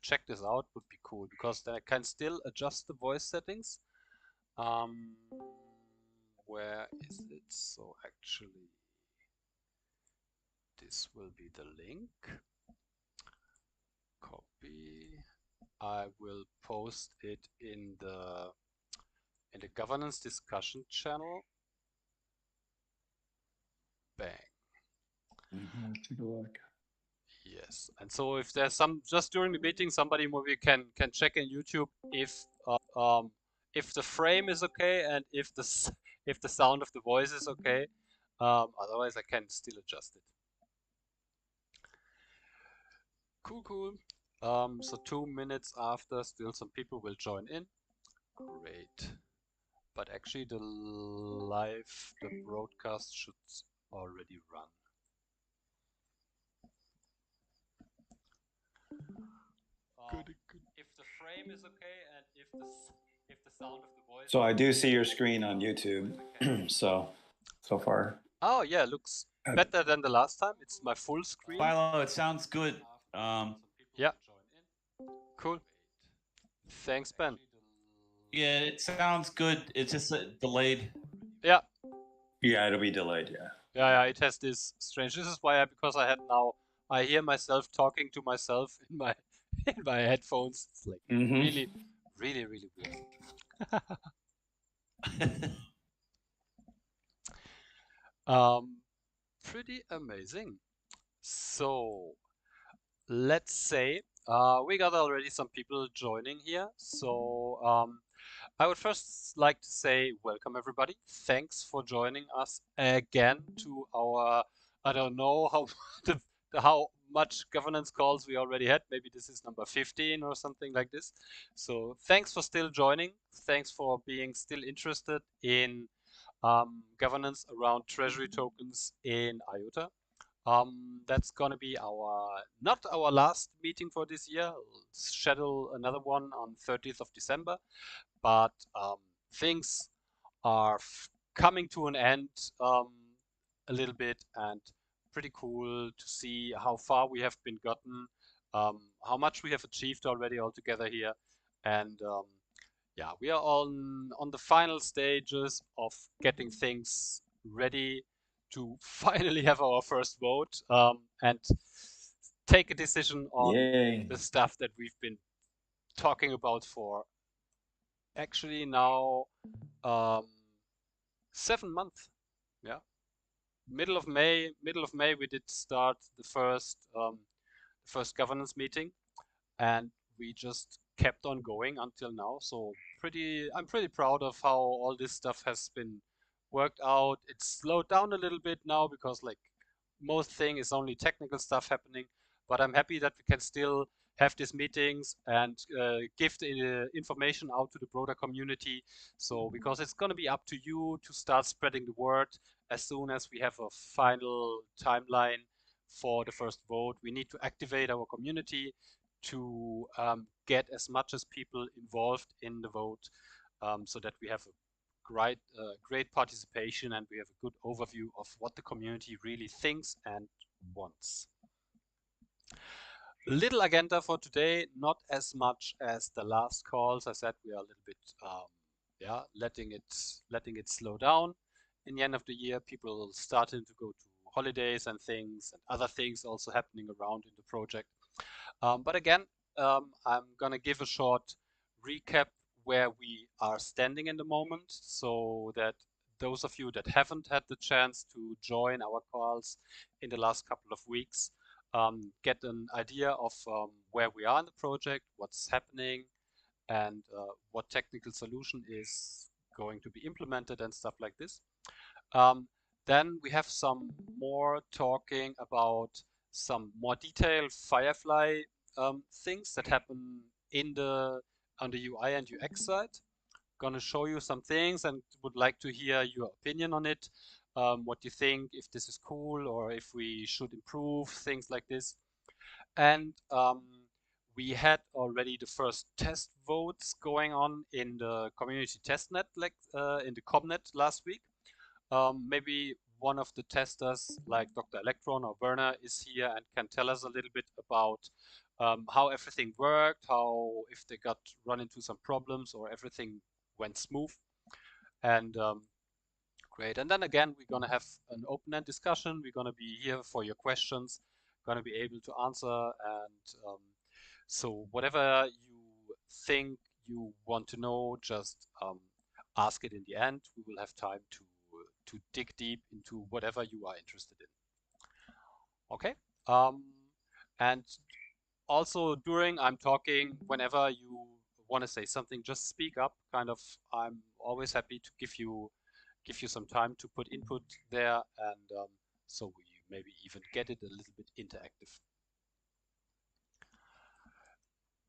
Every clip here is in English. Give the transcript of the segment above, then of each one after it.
check this out would be cool, because then I can still adjust the voice settings. Where is it? So actually, this will be the link. Copy. I will post it in the governance discussion channel. Bang. Take a look. Yes, and so if there's just during the meeting, somebody maybe can check in YouTube if the frame is okay and if the sound of the voice is okay. Otherwise, I can still adjust it. Cool. So 2 minutes after, still some people will join in. Great. But actually, the broadcast should already run. Good. If the frame is okay and if the sound of the voice. So I do see your screen on YouTube. so far. Oh yeah, looks better than the last time. It's my full screen. Philo, it sounds good. Yeah. Cool. Thanks, Ben. Yeah, it sounds good. It's just delayed. Yeah. Yeah, it'll be delayed. Yeah. Yeah. It has this strange. This is why I hear myself talking to myself in my headphones. It's like really weird. Pretty amazing. So let's say we got already some people joining here. So I would first like to say welcome everybody. Thanks for joining us again to our, I don't know how much governance calls we already had. Maybe this is number 15 or something like this. So thanks for still joining. Thanks for being still interested in governance around treasury tokens in IOTA. That's gonna be not our last meeting for this year. We'll schedule another one on 30th of December, but things are coming to an end a little bit, and pretty cool to see how far we have been gotten, how much we have achieved already all together here, and yeah, we are on the final stages of getting things ready to finally have our first vote and take a decision on the stuff that we've been talking about for actually now 7 months. Yeah, middle of May we did start the first governance meeting, and we just kept on going until now. So I'm pretty proud of how all this stuff has been worked out. It's slowed down a little bit now because like most thing is only technical stuff happening, but I'm happy that we can still have these meetings and give the information out to the broader community. So because it's going to be up to you to start spreading the word as soon as we have a final timeline for the first vote. We need to activate our community to get as much as people involved in the vote, so that we have a great participation and we have a good overview of what the community really thinks and wants. Little agenda for today, not as much as the last calls. I said we are a little bit letting it slow down. In the end of the year, people starting to go to holidays and things, and other things also happening around in the project. But again, I'm gonna give a short recap where we are standing in the moment, so that those of you that haven't had the chance to join our calls in the last couple of weeks get an idea of where we are in the project, what's happening, and what technical solution is going to be implemented and stuff like this. Then we have some more talking about some more detailed Firefly things that happen on the UI and UX side. Gonna show you some things and would like to hear your opinion on it. What you think, if this is cool or if we should improve, things like this. And we had already the first test votes going on in the community testnet, like in the ComNet last week. Maybe one of the testers, like Dr. Electron or Werner, is here and can tell us a little bit about how everything worked, how if they got run into some problems or everything went smooth. And great. And then again, we're gonna have an open-end discussion. We're gonna be here for your questions, gonna be able to answer. And so whatever you think you want to know, just ask it in the end. We will have time to dig deep into whatever you are interested in. Okay. Um, and also during I'm talking, whenever you want to say something, just speak up. Kind of, I'm always happy to give you some time to put input there, and so we maybe even get it a little bit interactive.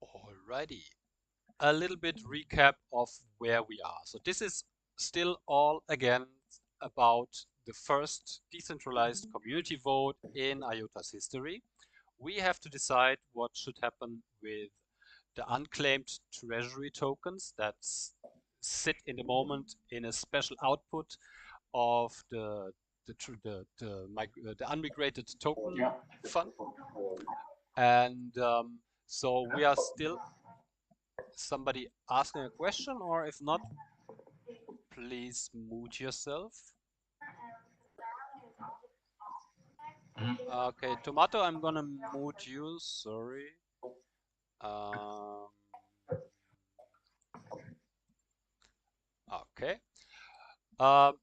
Alrighty, a little bit recap of where we are. So this is still all again about the first decentralized community vote in IOTA's history. We have to decide what should happen with the unclaimed treasury tokens that sit in the moment in a special output of the unmigrated token fund. And so we are still somebody asking a question, or if not, please mute yourself. Okay, Tomato, I'm gonna mute you. Sorry. Um, okay.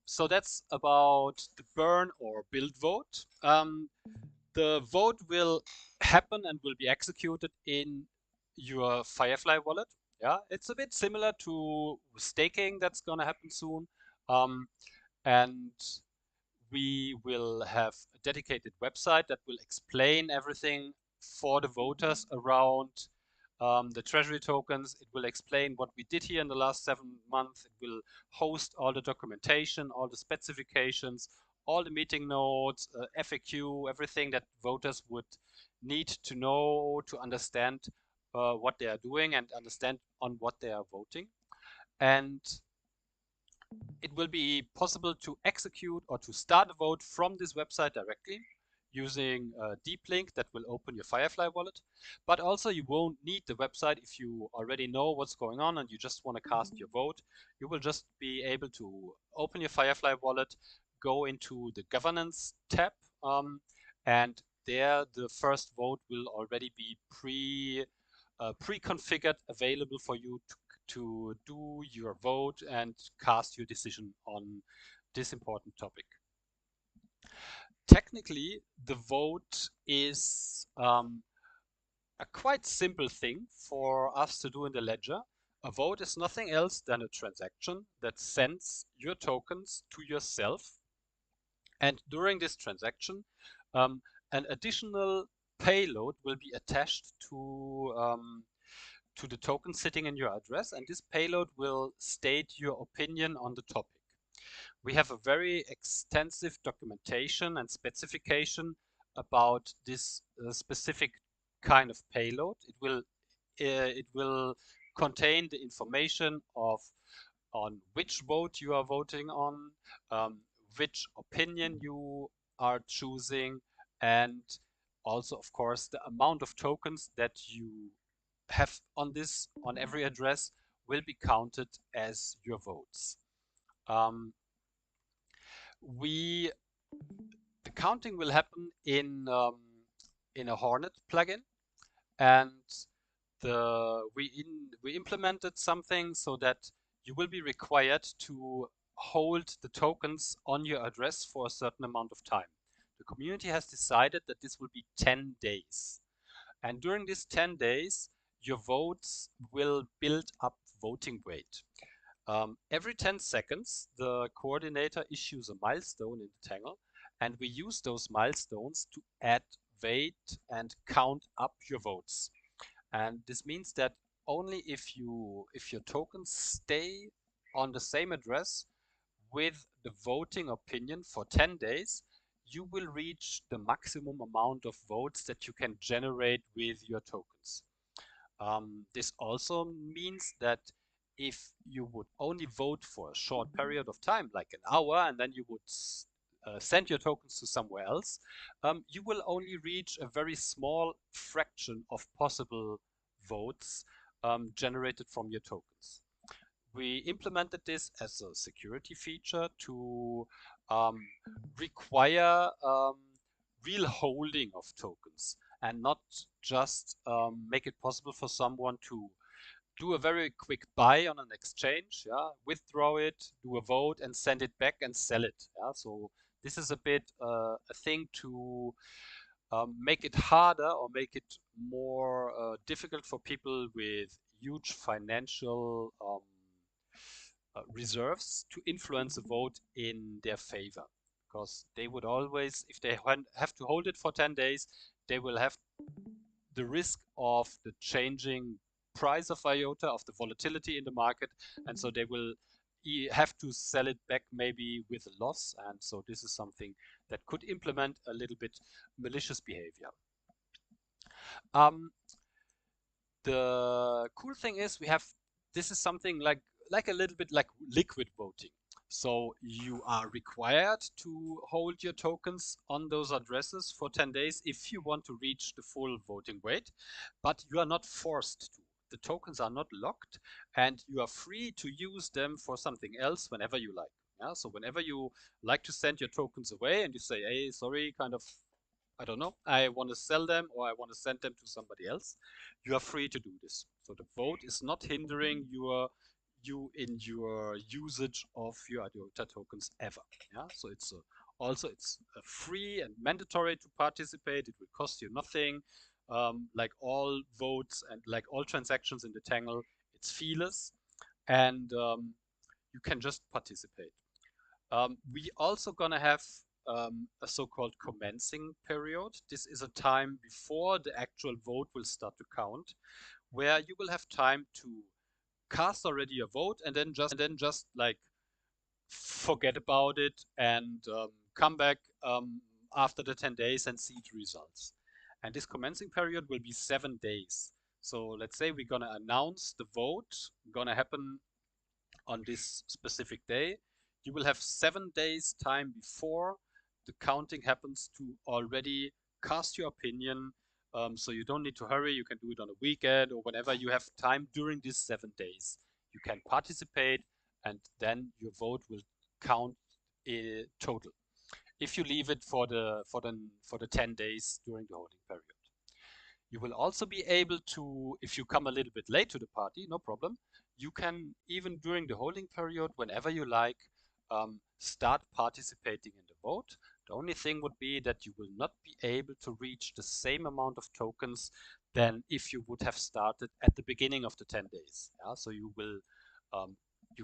So that's about the burn or build vote. The vote will happen and will be executed in your Firefly wallet. Yeah, it's a bit similar to staking that's gonna happen soon. And we will have a dedicated website that will explain everything for the voters around the treasury tokens. It will explain what we did here in the last 7 months. It will host all the documentation, all the specifications, all the meeting notes, FAQ, everything that voters would need to know to understand what they are doing and understand on what they are voting. And it will be possible to execute or to start a vote from this website directly using a deep link that will open your Firefly wallet. But also you won't need the website if you already know what's going on and you just want to cast your vote. You will just be able to open your Firefly wallet, go into the governance tab, and there the first vote will already be pre-configured, available for you to do your vote and cast your decision on this important topic. Technically, the vote is a quite simple thing for us to do in the ledger. A vote is nothing else than a transaction that sends your tokens to yourself. And during this transaction, an additional payload will be attached to the token sitting in your address, and this payload will state your opinion on the topic. We have a very extensive documentation and specification about this specific kind of payload. It will contain the information of on which vote you are voting on, which opinion you are choosing, and also, of course, the amount of tokens that you have on every address will be counted as your votes. Um, we the counting will happen in a Hornet plugin, and we implemented something so that you will be required to hold the tokens on your address for a certain amount of time. The community has decided that this will be 10 days. And during these 10 days, your votes will build up voting weight. Every 10 seconds, the coordinator issues a milestone in the Tangle, and we use those milestones to add weight and count up your votes. And this means that only if your tokens stay on the same address with the voting opinion for 10 days, you will reach the maximum amount of votes that you can generate with your tokens. This also means that if you would only vote for a short period of time, like an hour, and then you would send your tokens to somewhere else, you will only reach a very small fraction of possible votes generated from your tokens. We implemented this as a security feature to um, require real holding of tokens and not just make it possible for someone to do a very quick buy on an exchange, yeah, withdraw it, do a vote, and send it back and sell it. Yeah, so this is a bit a thing to make it harder or make it more difficult for people with huge financial reserves to influence a vote in their favor. Because they would always, if they have to hold it for 10 days, they will have the risk of the changing price of IOTA, of the volatility in the market, and so they will have to sell it back maybe with a loss. And so this is something that could implement a little bit malicious behavior. Um, the cool thing is this is something like a little bit like liquid voting. So you are required to hold your tokens on those addresses for 10 days if you want to reach the full voting weight, but you are not forced to. The tokens are not locked and you are free to use them for something else whenever you like. Yeah, so whenever you like to send your tokens away and you say, hey, sorry, kind of, I don't know, I want to sell them or I want to send them to somebody else, you are free to do this. So the vote is not hindering you in your usage of your IOTA tokens ever. Yeah, so it's free and mandatory to participate. It will cost you nothing. Like all votes and like all transactions in the Tangle, it's feeless, and you can just participate. We also gonna have a so-called commencing period. This is a time before the actual vote will start to count, where you will have time to cast already a vote and then just like forget about it and come back after the 10 days and see the results. And this commencing period will be 7 days. So let's say we're gonna announce the vote gonna happen on this specific day. You will have 7 days time before the counting happens to already cast your opinion. So you don't need to hurry. You can do it on a weekend or whenever you have time during these 7 days. You can participate and then your vote will count total. If you leave it for the 10 days during the holding period. You will also be able to, if you come a little bit late to the party, no problem. You can, even during the holding period, whenever you like, start participating in the vote. The only thing would be that you will not be able to reach the same amount of tokens than if you would have started at the beginning of the 10 days. Yeah? So you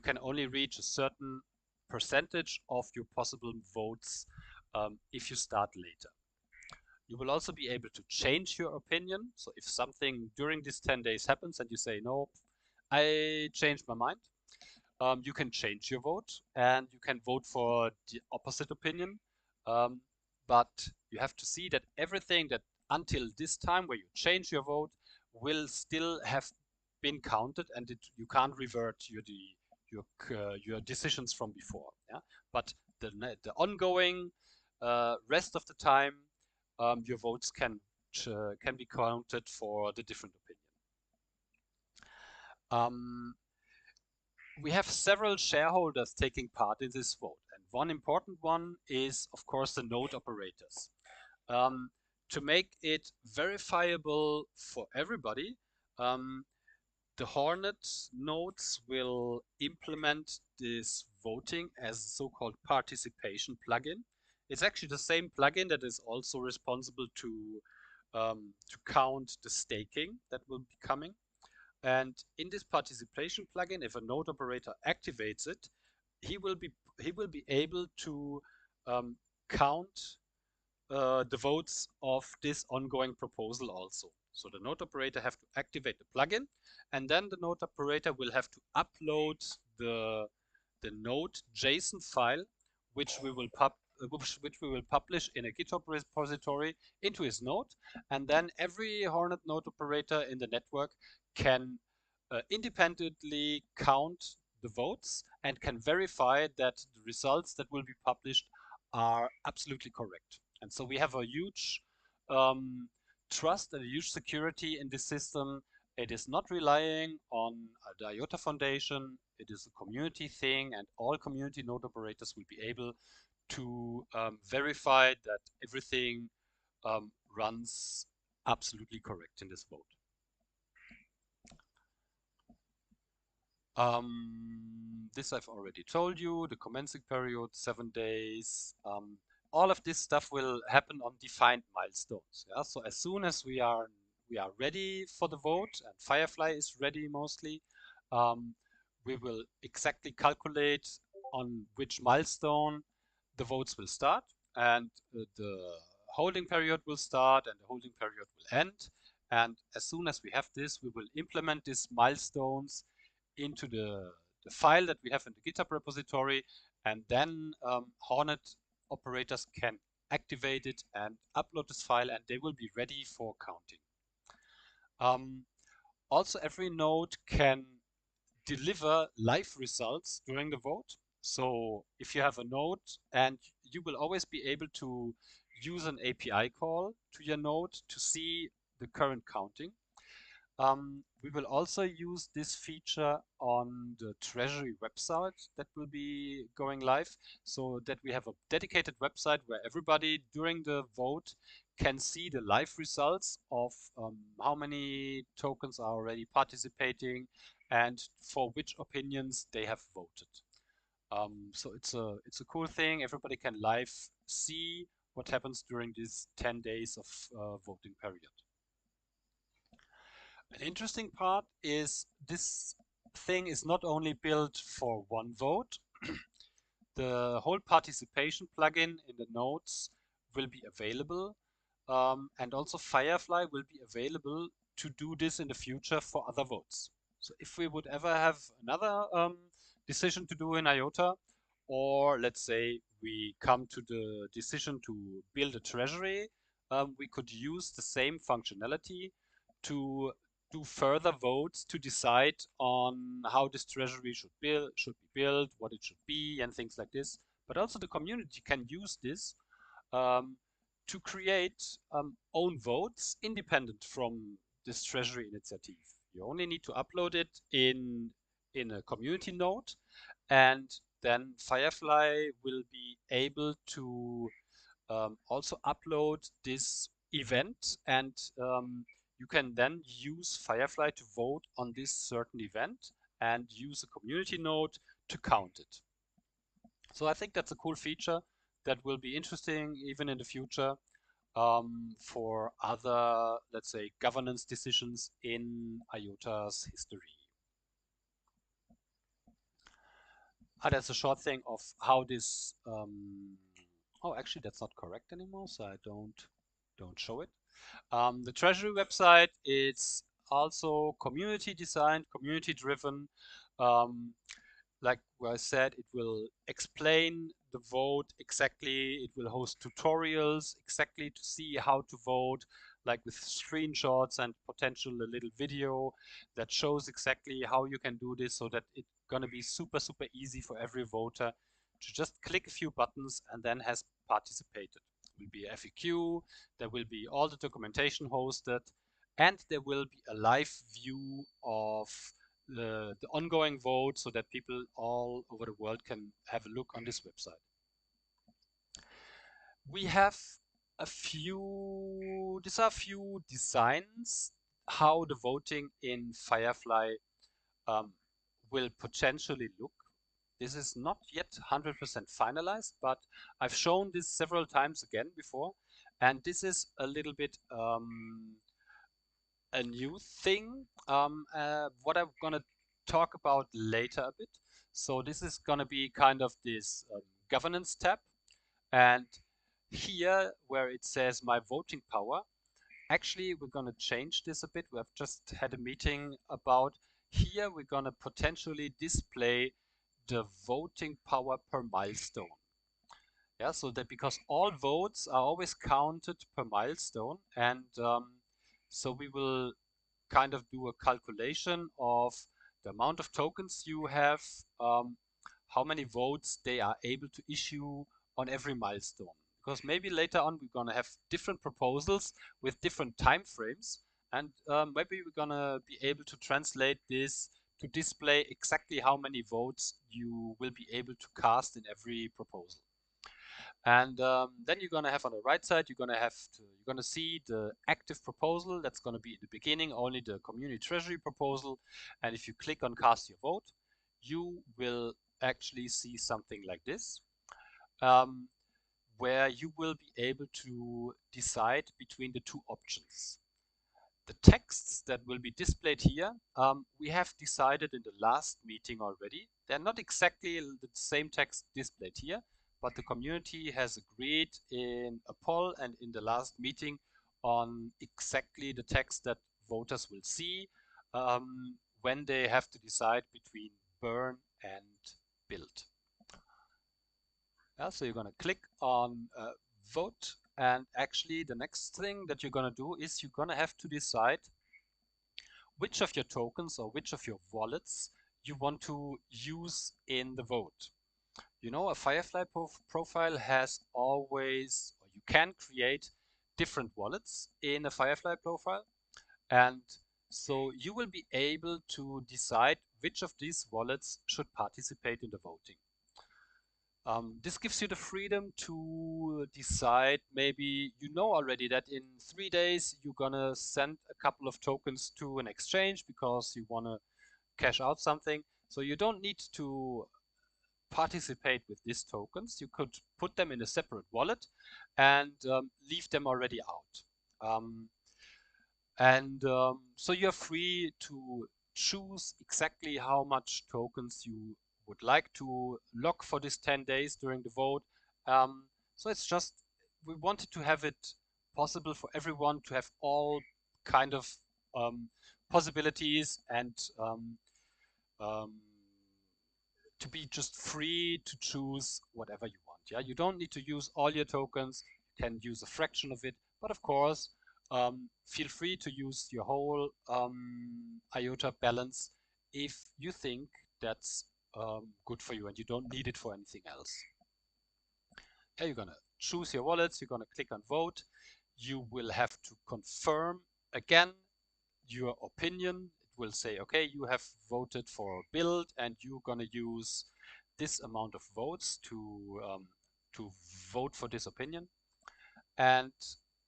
can only reach a certain percentage of your possible votes if you start later. You will also be able to change your opinion. So if something during these 10 days happens and you say, no, I changed my mind, you can change your vote and you can vote for the opposite opinion. But you have to see that everything that until this time where you change your vote will still have been counted and you can't revert your decisions from before. Yeah? But the ongoing rest of the time, your votes can be counted for the different opinion. We have several shareholders taking part in this vote, and one important one is, of course, the node operators. To make it verifiable for everybody, the Hornet nodes will implement this voting as a so-called participation plugin. It's actually the same plugin that is also responsible to count the staking that will be coming. And in this participation plugin, if a node operator activates it, he will be able to count the votes of this ongoing proposal also. So the node operator have to activate the plugin, and then the node operator will have to upload the node JSON file, which we will publish in a GitHub repository into his node, and then every Hornet node operator in the network can independently count the votes and can verify that the results that will be published are absolutely correct. And so we have a huge um, trust and a huge security in this system. It is not relying on the IOTA Foundation. It is a community thing, and all community node operators will be able to verify that everything runs absolutely correct in this vote. This I've already told you, the commencing period, 7 days. All of this stuff will happen on defined milestones. Yeah? So as soon as we are ready for the vote, and Firefly is ready mostly, um, we will exactly calculate on which milestone the votes will start, and the holding period will start, and the holding period will end. And as soon as we have this, we will implement these milestones into the file that we have in the GitHub repository, and then Hornet operators can activate it and upload this file, and they will be ready for counting. Also, every node can deliver live results during the vote. So if you have a node, and you will always be able to use an API call to your node to see the current counting. We will also use this feature on the Treasury website that will be going live, so that we have a dedicated website where everybody during the vote can see the live results of how many tokens are already participating and for which opinions they have voted. So it's a cool thing. Everybody can live see what happens during these 10 days of voting period. An interesting part is this thing is not only built for one vote. The whole participation plugin in the nodes will be available, and also Firefly will be available to do this in the future for other votes. So if we would ever have another decision to do in IOTA, or let's say we come to the decision to build a treasury, we could use the same functionality to do further votes to decide on how this treasury should be built, what it should be, and things like this. But also the community can use this um, to create own votes independent from this treasury initiative. You only need to upload it in a community node, and then Firefly will be able to also upload this event, and you can then use Firefly to vote on this certain event and use a community node to count it. So I think that's a cool feature that will be interesting even in the future for other, let's say, governance decisions in IOTA's history. That's a short thing of how this. Oh, actually, that's not correct anymore, so I don't show it. The Treasury website, it's also community designed, community driven. Um, like I said, it will explain the vote exactly. It will host tutorials exactly to see how to vote, like with screenshots and potential a little video that shows exactly how you can do this, so that it's gonna be super, super easy for every voter to just click a few buttons and then has participated. There will be a FAQ, there will be all the documentation hosted, and there will be a live view of the ongoing vote, so that people all over the world can have a look on this website. We have these are a few designs how the voting in Firefly um, will potentially look. This is not yet 100% finalized, but I've shown this several times again before, and this is a little bit a new thing, what I'm gonna talk about later a bit. So this is gonna be kind of this governance tab, and here where it says my voting power, actually we're gonna change this a bit. We have just had a meeting about here we're gonna potentially display the voting power per milestone. Yeah, so that because all votes are always counted per milestone, and so we will kind of do a calculation of the amount of tokens you have, how many votes they are able to issue on every milestone. Because maybe later on we're gonna have different proposals with different time frames, and maybe we're gonna be able to translate this to display exactly how many votes you will be able to cast in every proposal. And then you're gonna have on the right side, you're gonna see the active proposal. That's gonna be in the beginning, only the community treasury proposal. And if you click on cast your vote, you will actually see something like this, um, where you will be able to decide between the two options. The texts that will be displayed here, we have decided in the last meeting already. They're not exactly the same text displayed here, but the community has agreed in a poll and in the last meeting on exactly the text that voters will see when they have to decide between burn and build. Yeah, so you're going to click on vote, and actually the next thing that you're going to do is you're going to have to decide which of your tokens or which of your wallets you want to use in the vote. You know, a Firefly profile has always, or you can create different wallets in a Firefly profile. And so you will be able to decide which of these wallets should participate in the voting. This gives you the freedom to decide. Maybe you know already that in 3 days you're gonna send a couple of tokens to an exchange because you want to cash out something. So you don't need to participate with these tokens. You could put them in a separate wallet and leave them already out. So you're free to choose exactly how much tokens you would like to lock for this 10 days during the vote. So it's just, we wanted to have it possible for everyone to have all kind of um, possibilities and um, to be just free to choose whatever you want. Yeah, you don't need to use all your tokens. You can use a fraction of it, but of course, feel free to use your whole IOTA balance if you think that's good for you and you don't need it for anything else. Yeah, you're gonna choose your wallets. You're gonna click on vote. You will have to confirm again your opinion. It will say, okay, you have voted for build and you're gonna use this amount of votes to vote for this opinion. And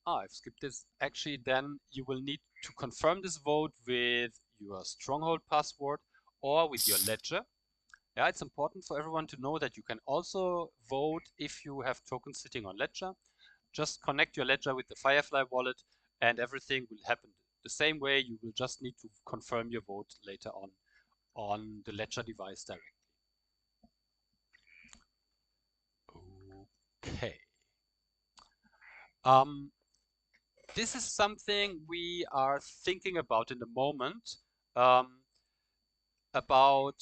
I've skipped this. Actually, then you will need to confirm this vote with your stronghold password or with your ledger. Yeah, it's important for everyone to know that you can also vote if you have tokens sitting on ledger. Just connect your ledger with the Firefly wallet and everything will happen the same way. You will just need to confirm your vote later on the ledger device directly. Okay. This is something we are thinking about in the moment, about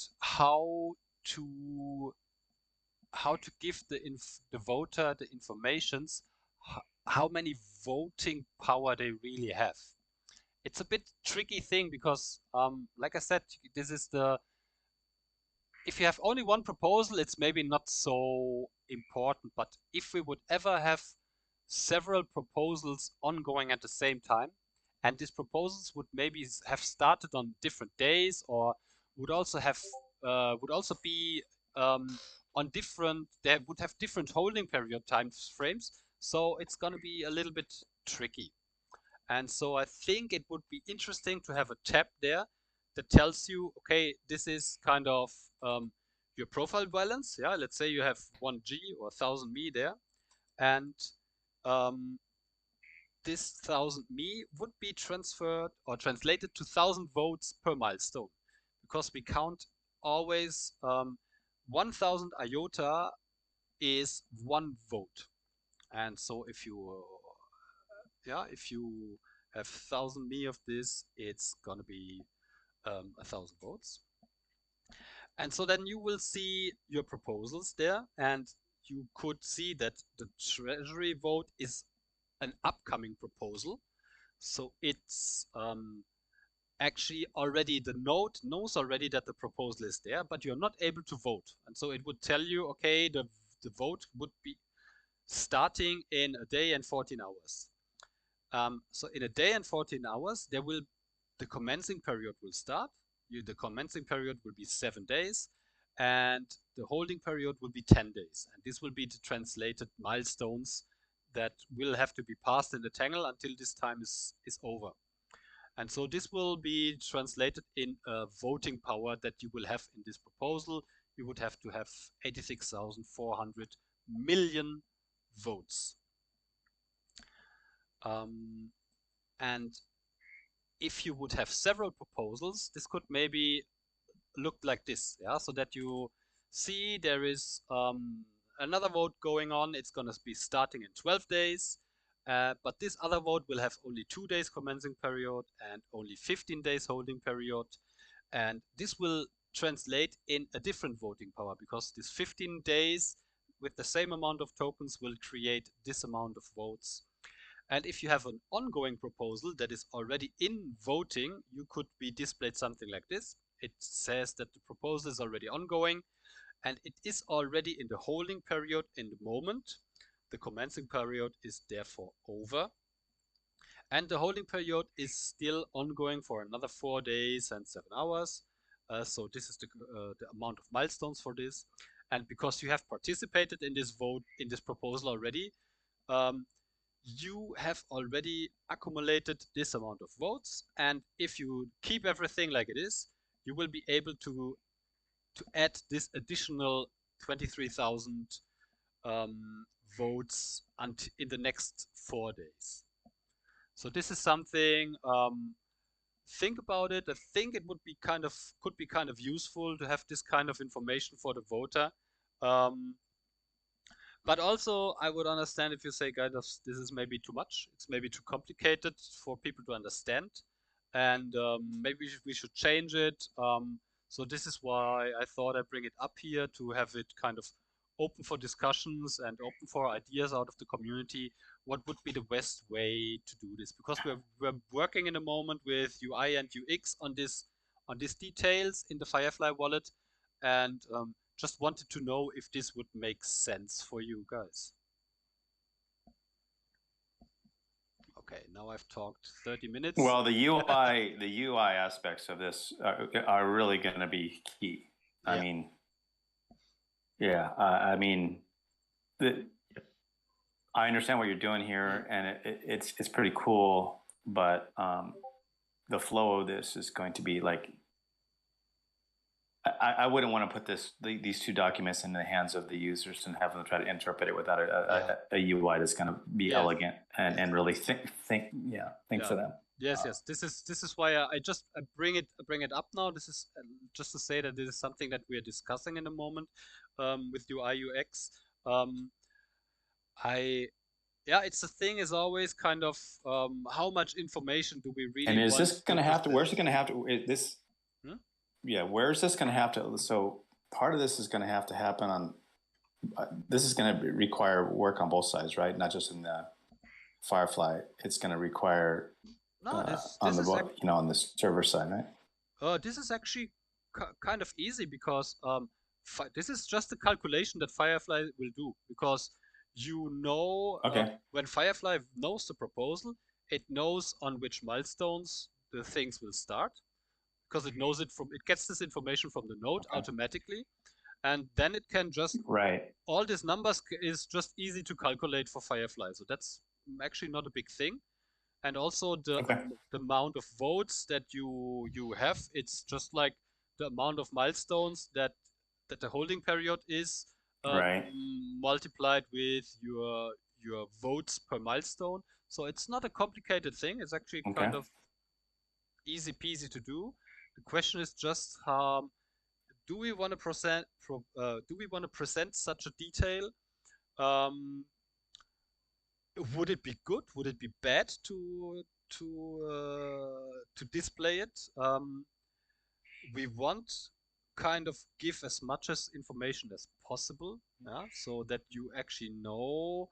to how to give the voter the informations, how many voting power they really have. It's a bit tricky thing because, like I said, this is the if you have only one proposal, it's maybe not so important. But if we would ever have several proposals ongoing at the same time, and these proposals would maybe have started on different days, or would also be on different, they would have different holding period time frames. So it's going to be a little bit tricky. And so I think it would be interesting to have a tab there that tells you, okay, this is kind of your profile balance. Yeah, let's say you have 1G or 1000 me there. And um, this 1000 me would be transferred or translated to 1000 votes per milestone. Because we count always 1000 IOTA is one vote. And so if you have 1000 me of this, it's gonna be 1000 votes. And so then you will see your proposals there, and you could see that the Treasury vote is an upcoming proposal. So it's actually already, the node knows already that the proposal is there, but you're not able to vote. And so it would tell you, okay, the vote would be starting in a day and 14 hours. So in a day and 14 hours, the commencing period will start. The commencing period will be 7 days, and the holding period will be 10 days. And this will be the translated milestones that will have to be passed in the tangle until this time is over. And so this will be translated in a voting power that you will have in this proposal. You would have to have 86,400 million votes. And if you would have several proposals, this could maybe look like this, yeah. So that you see there is another vote going on. It's going to be starting in 12 days, but this other vote will have only 2 days commencing period and only 15 days holding period, and this will translate in a different voting power because this 15 days with the same amount of tokens will create this amount of votes. And if you have an ongoing proposal that is already in voting, you could be displayed something like this. It says that the proposal is already ongoing and it is already in the holding period in the moment. The commencing period is therefore over. And the holding period is still ongoing for another 4 days and 7 hours. So this is the amount of milestones for this. And because you have participated in this vote, in this proposal already, you have already accumulated this amount of votes, and if you keep everything like it is, you will be able to add this additional 23,000 votes in the next 4 days. So this is something, think about it. I think it could be kind of useful to have this kind of information for the voter. But also, I would understand if you say, guys, this is maybe too much. It's maybe too complicated for people to understand, and maybe we should change it. So this is why I thought I'd bring it up here to have it kind of open for discussions and open for ideas out of the community. What would be the best way to do this? Because we're working in a moment with UI and UX on these details in the Firefly wallet, and just wanted to know if this would make sense for you guys. Okay, now I've talked 30 minutes. Well, the UI aspects of this are really going to be key. Yeah. I mean, yeah, I mean, I understand what you're doing here, and it's pretty cool, but the flow of this is going to be like, I wouldn't want to put these two documents in the hands of the users and have them try to interpret it without a UI that's going to be elegant and really think for them. Yes, yes. This is why I bring it up now. This is just to say that this is something that we are discussing in a moment with UI UX. It's the thing is always kind of how much information do we really want? And is this going to have to? Where's it going to have to? This? Yeah, where is this going to have to? So part of this is going to have to happen on. This is going to require work on both sides, right? Not just in the Firefly. It's going to require on the server side, right? This is actually kind of easy because this is just a calculation that Firefly will do, because when Firefly knows the proposal, it knows on which milestones the things will start, because it knows it gets this information from the node automatically, and then it can just all these numbers is just easy to calculate for Firefly. So that's actually not a big thing. And also the amount of votes that you have, it's just like the amount of milestones that the holding period is multiplied with your votes per milestone. So it's not a complicated thing. It's actually kind of easy peasy to do. The question is just do we want to present such a detail? Would it be good? Would it be bad to display it? We want kind of give as much as information as possible, so that you actually know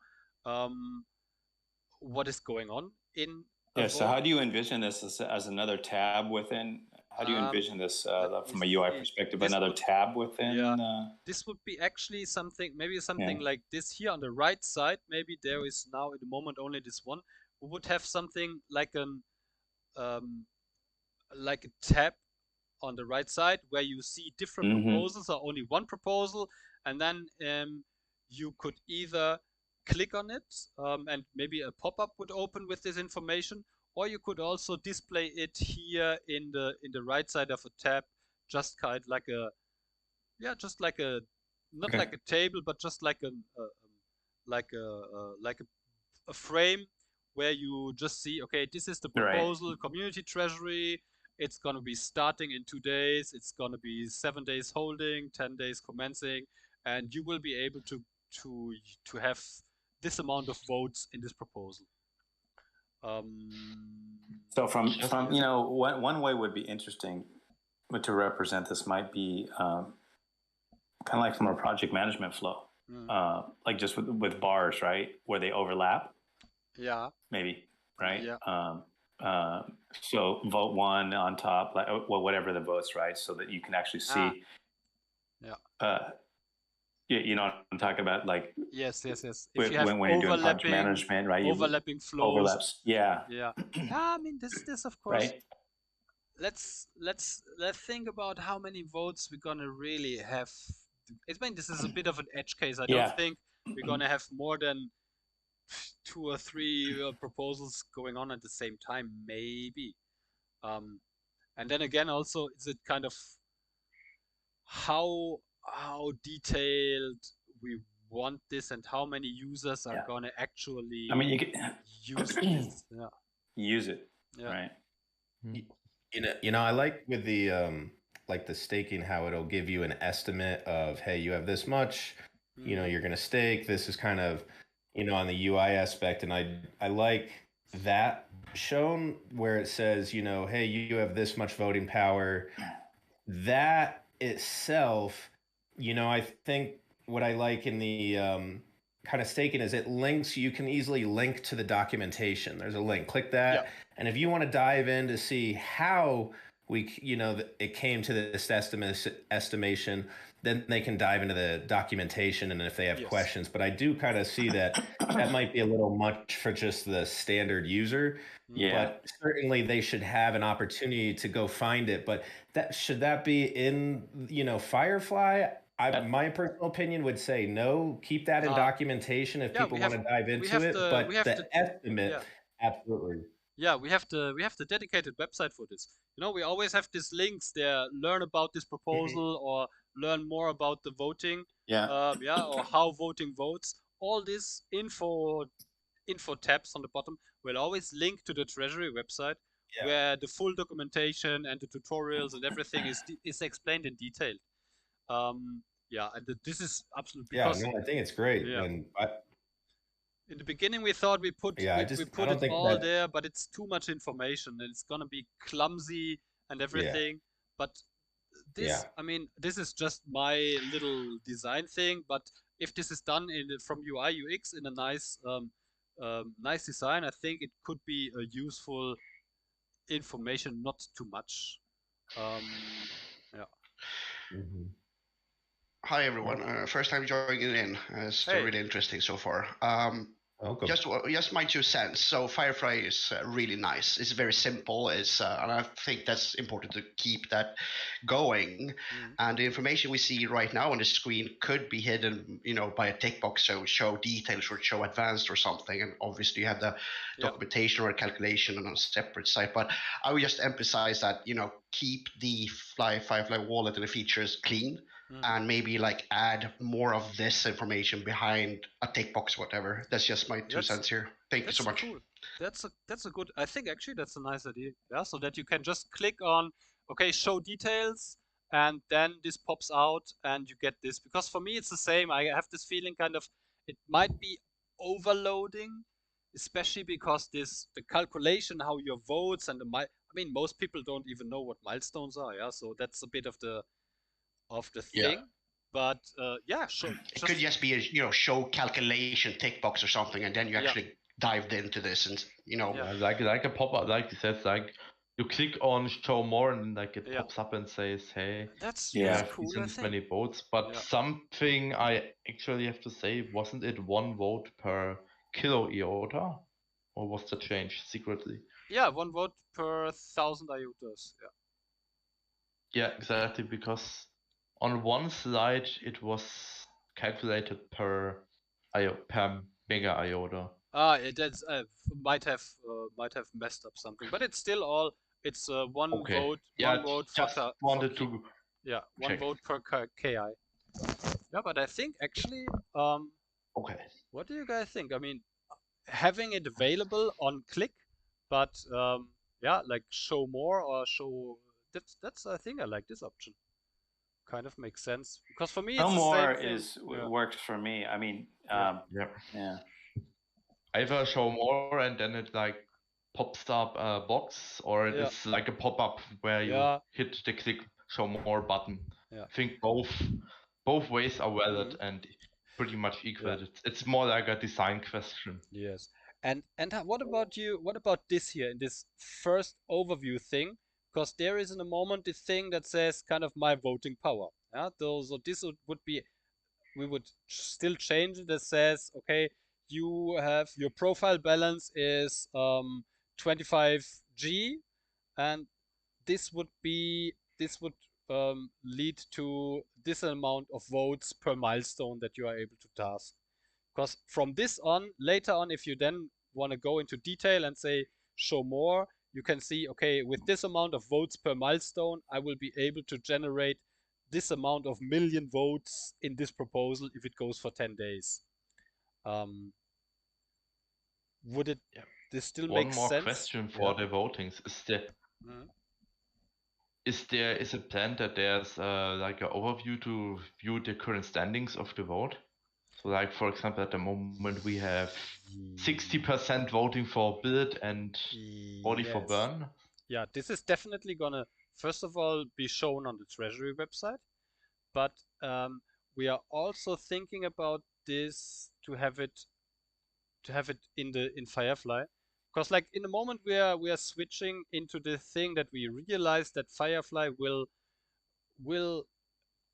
what is going on in. So how do you envision this as another tab within? How do you envision this from a UI perspective? This Another tab within? This would be actually something, maybe something like this here on the right side. Maybe there is now at the moment only this one. We would have something like a tab on the right side where you see different proposals or only one proposal, and then you could either click on it and maybe a pop-up would open with this information, or you could also display it here in the right side of a tab, just kind of like a just like a not like a table, but just like a frame where you just see, okay, this is the proposal, community treasury. It's going to be starting in 2 days. It's going to be 7 days holding, 10 days commencing, and you will be able to have this amount of votes in this proposal. So from one way would be interesting to represent this might be kind of like from a project management flow, like just with bars, right, where they overlap. Yeah. Maybe, right? Yeah. So vote one on top, like whatever the votes, right? So that you can actually see. You know what I'm talking about, like. Yes. If when you're doing project management, right? Overlapping flows. Overlaps. Yeah. I mean, this of course. Right. Let's think about how many votes we're gonna really have. I mean, this is a bit of an edge case. I don't think we're gonna have more than 2 or 3 proposals going on at the same time, maybe. And then again, also, is it kind of how detailed we want this and how many users are gonna actually you can use this. Use it. Right. You know, I like with the like the staking, how it'll give you an estimate of, hey, you have this much, you know, you're gonna stake. This is kind of, you know, on the UI aspect, and I like that shown where it says, you know, hey, you have this much voting power. That itself, you know, I think what I like in the kind of staking is it links, you can easily link to the documentation. There's a link, click that. And if you want to dive in to see how it came to this estimation, then they can dive into the documentation and if they have questions. But I do kind of see that might be a little much for just the standard user. But certainly they should have an opportunity to go find it. But should that be in, Firefly? My personal opinion would say no. Keep that in documentation if people want to dive into it. But the estimate, absolutely. Yeah, we have the dedicated website for this. We always have these links there. Learn about this proposal or learn more about the voting. Or how voting votes. All this info tabs on the bottom will always link to the Treasury website, where the full documentation and the tutorials and everything is explained in detail. And this is absolutely because I think it's great. And in the beginning, we thought we put it all there, but it's too much information and it's gonna be clumsy and everything. But this, I mean, this is just my little design thing. But if this is done from UI UX in a nice nice design, I think it could be a useful information, not too much. Hi everyone, first time joining in. It's really interesting so far. Just my 2 cents. So Firefly is really nice. It's very simple. It's and I think that's important to keep that going. And the information we see right now on the screen could be hidden, by a tick box, so show details or show advanced or something. And obviously you have the documentation or calculation on a separate site. But I would just emphasize that keep the Firefly wallet and the features clean. And maybe add more of this information behind a tick box, whatever. That's just my 2 cents here. Thank you so much. Cool. That's a good. I think actually that's a nice idea. Yeah, so that you can just click on, show details, and then this pops out, and you get this. Because for me it's the same. I have this feeling it might be overloading, especially because the calculation how your votes and most people don't even know what milestones are. Yeah, so that's a bit of the thing, but sure. It could just be a show calculation tick box or something, and then you actually dived into this, and like a pop up, like you said, you click on show more and like it pops up and says, hey, that's you have cool, this many votes. But something I actually have to say, wasn't it 1 vote per kilo IOTA? Or was that changed secretly? Yeah, 1 vote per 1,000 IOTAs. Yeah, exactly, because on one slide it was calculated per mega IOTA. That's might have messed up something, but it's still all. It's one vote. Yeah, one vote just for wanted to. Yeah, one check. vote per KI. Yeah, but I think actually, Okay. What do you guys think? I mean, having it available on click, but yeah, like show more or show. That's I think I like this option. Kind of makes sense because for me it's no the more same thing. works for me. I mean, yeah. Either show more and then it like pops up a box, or it is like a pop-up where you hit the click show more button. I think both ways are valid and pretty much equal. It's more like a design question. Yes. And what about you? What about this here in this first overview thing? Because there is in a moment this thing that says kind of my voting power. Yeah. So this would be, we would still change it that says, okay, you have your profile balance is 25G, and this would lead to this amount of votes per milestone that you are able to task. Because from this on, later on, if you then want to go into detail and say show more, you can see, okay, with this amount of votes per milestone, I will be able to generate this amount of million votes in this proposal if it goes for 10 days. Would it this still make sense? One more question for the votings. Is a plan that there's like an overview to view the current standings of the vote? So like, for example, at the moment we have 60% voting for build and 40 for burn. Yeah, this is definitely gonna, first of all, be shown on the Treasury website. But we are also thinking about this to have it in Firefly. Because like in the moment we are switching into the thing that we realize that Firefly will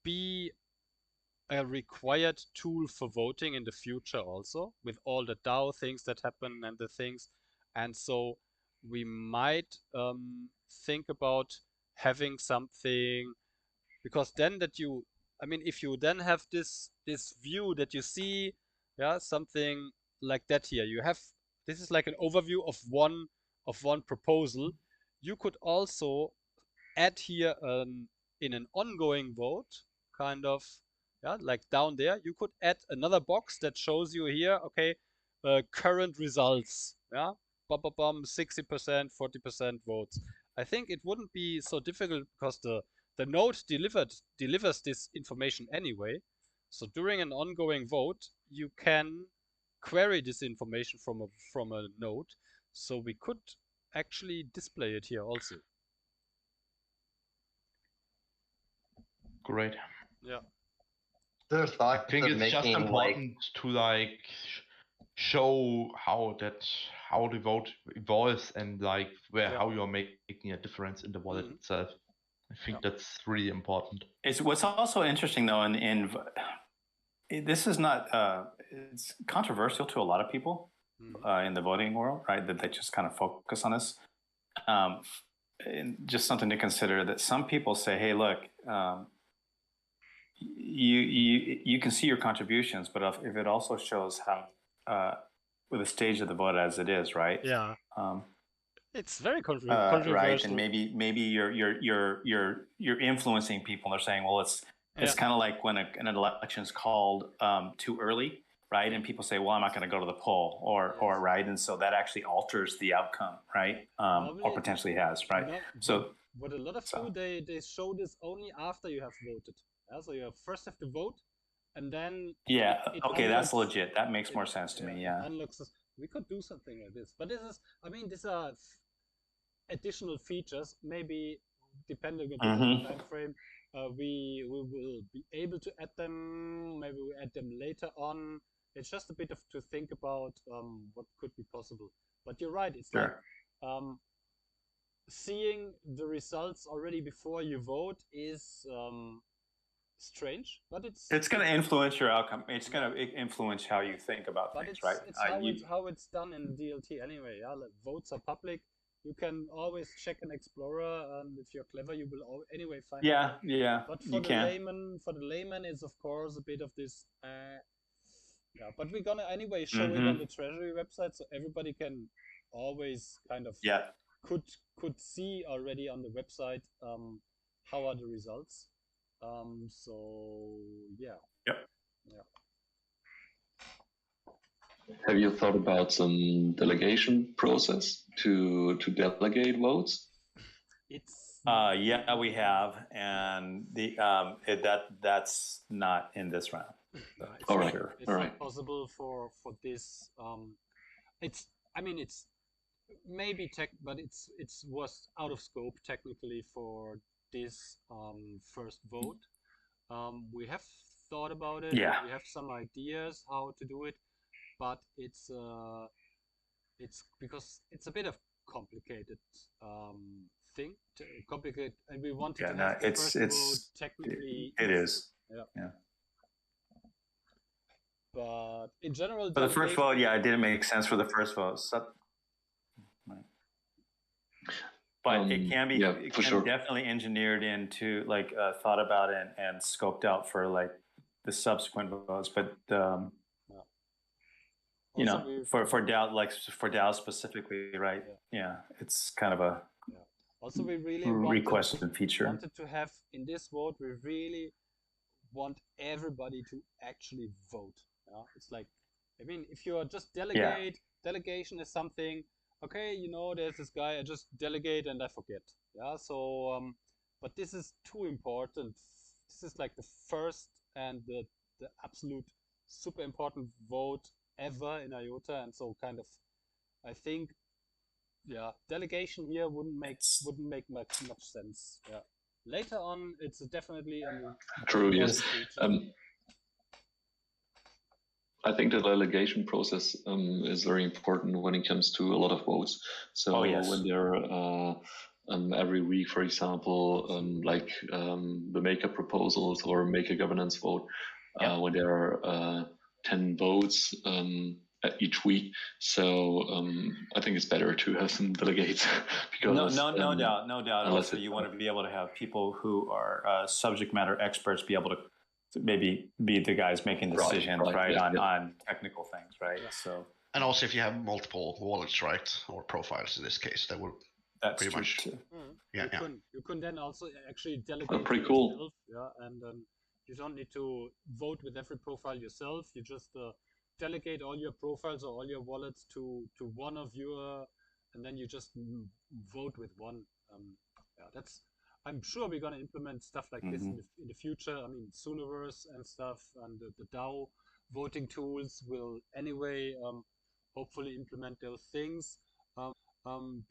be a required tool for voting in the future also, with all the DAO things that happen and the things. And so we might think about having something, because then that you, I mean, if you then have this view that you see, something like that here, you have, this is like an overview of one proposal. You could also add here in an ongoing vote, kind of, like down there, you could add another box that shows you here, okay, current results, 60%, 40% votes. I think it wouldn't be so difficult because the node delivers this information anyway. So during an ongoing vote, you can query this information from a node. So we could actually display it here also. Great. Yeah. I think it's just important to like show how the vote evolves and like how you are making a difference in the wallet itself. I think that's really important. It's what's also interesting though, in this is not it's controversial to a lot of people in the voting world, right? That they just kind of focus on this. And just something to consider, that some people say, hey, look, you can see your contributions, but if it also shows how with the stage of the vote as it is, right? Yeah. It's very controversial, right? And maybe you're influencing people. They're saying, well, it's kind of like when an election is called too early, right? And people say, well, I'm not going to go to the poll, or right, and so that actually alters the outcome, right? Or potentially has, right? So what a lot of people they show this only after you have voted. So you first have to vote, and then okay, that's legit. That makes more sense to me. Yeah, unlocks this. We could do something like this, but this is, I mean, these are additional features. Maybe depending on the time frame, we will be able to add them. Maybe we add them later on. It's just a bit of to think about what could be possible. But you're right. It's like seeing the results already before you vote is strange, but it's going to influence your outcome. It's going to influence how you think about things, right? It's how it's done in DLT anyway. Yeah, like votes are public. You can always check an Explorer, and if you're clever, you will anyway find. Yeah, yeah. But for the layman, it's of course a bit of this. Yeah, but we're gonna anyway show it on the Treasury website, so everybody can always kind of could see already on the website how are the results. So yeah. Yep. Yeah. Have you thought about some delegation process to delegate votes? It's yeah, we have, and the that's not in this round. All right, sure. It's not possible for this. It's maybe but it was out of scope technically for this first vote. We have thought about it. Yeah. We have some ideas how to do it, but it's because it's a bit of complicated thing, complicated, and we wanted to have the first vote technically. It is. Yeah. But in general, for the first vote, yeah, it didn't make sense for the first vote. So, but it can be, it can be definitely engineered into, like, thought about it and scoped out for like the subsequent votes. But you know, for DAO specifically, right? Yeah, it's kind of a also we really requested feature. Wanted to have in this vote. We really want everybody to actually vote. Yeah, it's like, I mean, if you are just delegation is something. Okay, you know, there's this guy, I just delegate and I forget. Yeah, so but this is too important. This is like the first and the absolute super important vote ever in IOTA, and so kind of, I think, delegation here wouldn't make much sense. Yeah, later on, it's definitely true. Yes. I think the delegation process is very important when it comes to a lot of votes. So when there are every week, for example, the maker proposals or maker governance vote, when there are 10 votes each week. So I think it's better to have some delegates. Because no doubt. Also, you want to be able to have people who are subject matter experts be able to maybe be the guys making decisions, right? On technical things, right? Yeah. So, and also if you have multiple wallets, right, or profiles in this case, that would pretty much too. You can then also actually delegate. Pretty cool. Yourself, yeah, and you don't need to vote with every profile yourself. You just delegate all your profiles or all your wallets to one of your, and then you just vote with one. That's. I'm sure we're going to implement stuff like this in the future. I mean, Sooniverse and stuff, and the DAO voting tools will anyway hopefully implement those things.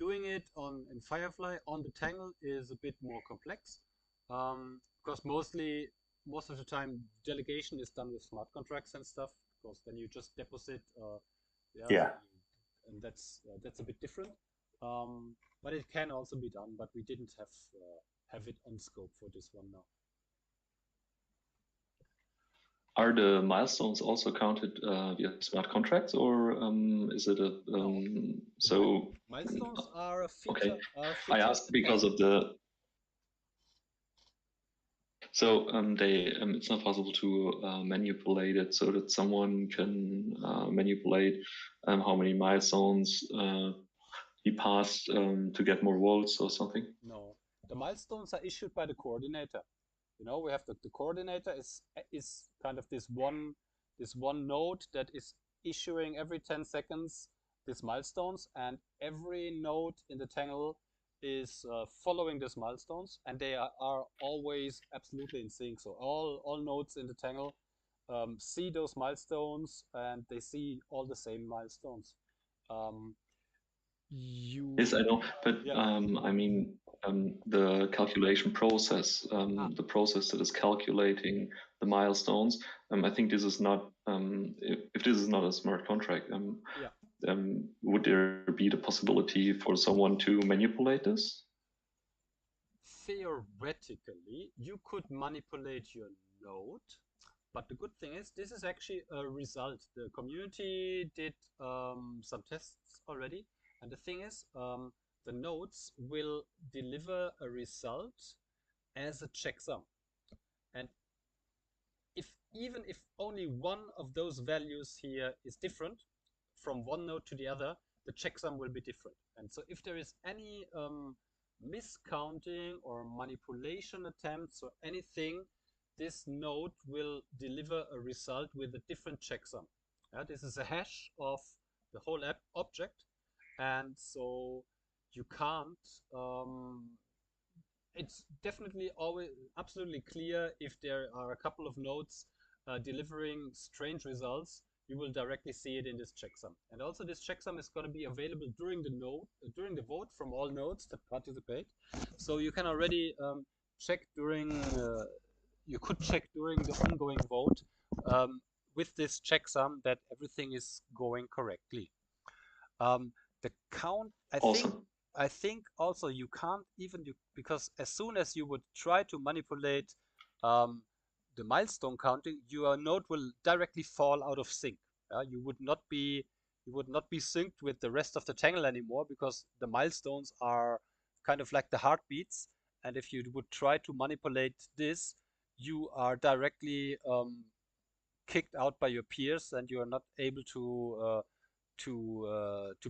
Doing it in Firefly on the Tangle is a bit more complex, because most of the time delegation is done with smart contracts and stuff. Because then you just deposit, and that's a bit different. But it can also be done. But we didn't have it on scope for this one now. Are the milestones also counted via smart contracts, or is it a so? Milestones are a feature. Okay, I asked because of the. So it's not possible to manipulate it so that someone can manipulate how many milestones he passed to get more votes or something. No. The milestones are issued by the coordinator. You know, we have the coordinator is kind of this one node that is issuing every 10 seconds these milestones, and every node in the Tangle is following these milestones, and they are always absolutely in sync. So all nodes in the Tangle see those milestones, and they see all the same milestones. Yes, I know, but I mean, the calculation process, the process that is calculating the milestones. I think this is not, if this is not a smart contract, would there be the possibility for someone to manipulate this? Theoretically, you could manipulate your node, but the good thing is this is actually a result. The community did some tests already, and the thing is the nodes will deliver a result as a checksum. And even if only one of those values here is different from one node to the other, the checksum will be different. And so if there is any miscounting or manipulation attempts or anything, this node will deliver a result with a different checksum. This is a hash of the whole object, and so you can't it's definitely always absolutely clear if there are a couple of nodes delivering strange results. You will directly see it in this checksum. And also this checksum is going to be available during the vote from all nodes that participate. So you can already check during you could check during the ongoing vote with this checksum that everything is going correctly. The count, I think also you can't even because as soon as you would try to manipulate the milestone counting, your node will directly fall out of sync. You would not be synced with the rest of the tangle anymore because the milestones are kind of like the heartbeats. And if you would try to manipulate this, you are directly kicked out by your peers, and you are not able to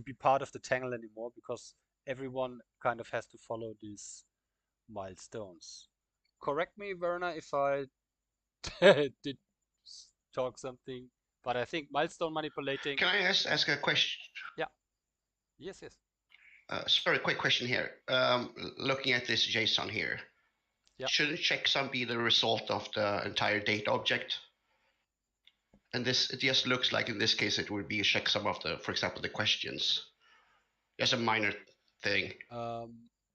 be part of the tangle anymore because everyone kind of has to follow these milestones. Correct me, Werner, if I did talk something, but I think milestone manipulating. Can I ask a question? Yeah. Yes. Sorry, quick question here. Looking at this JSON here, shouldn't checksum be the result of the entire data object? And this, it just looks like in this case it would be a checksum of the, for example, the questions. Just a minor thing.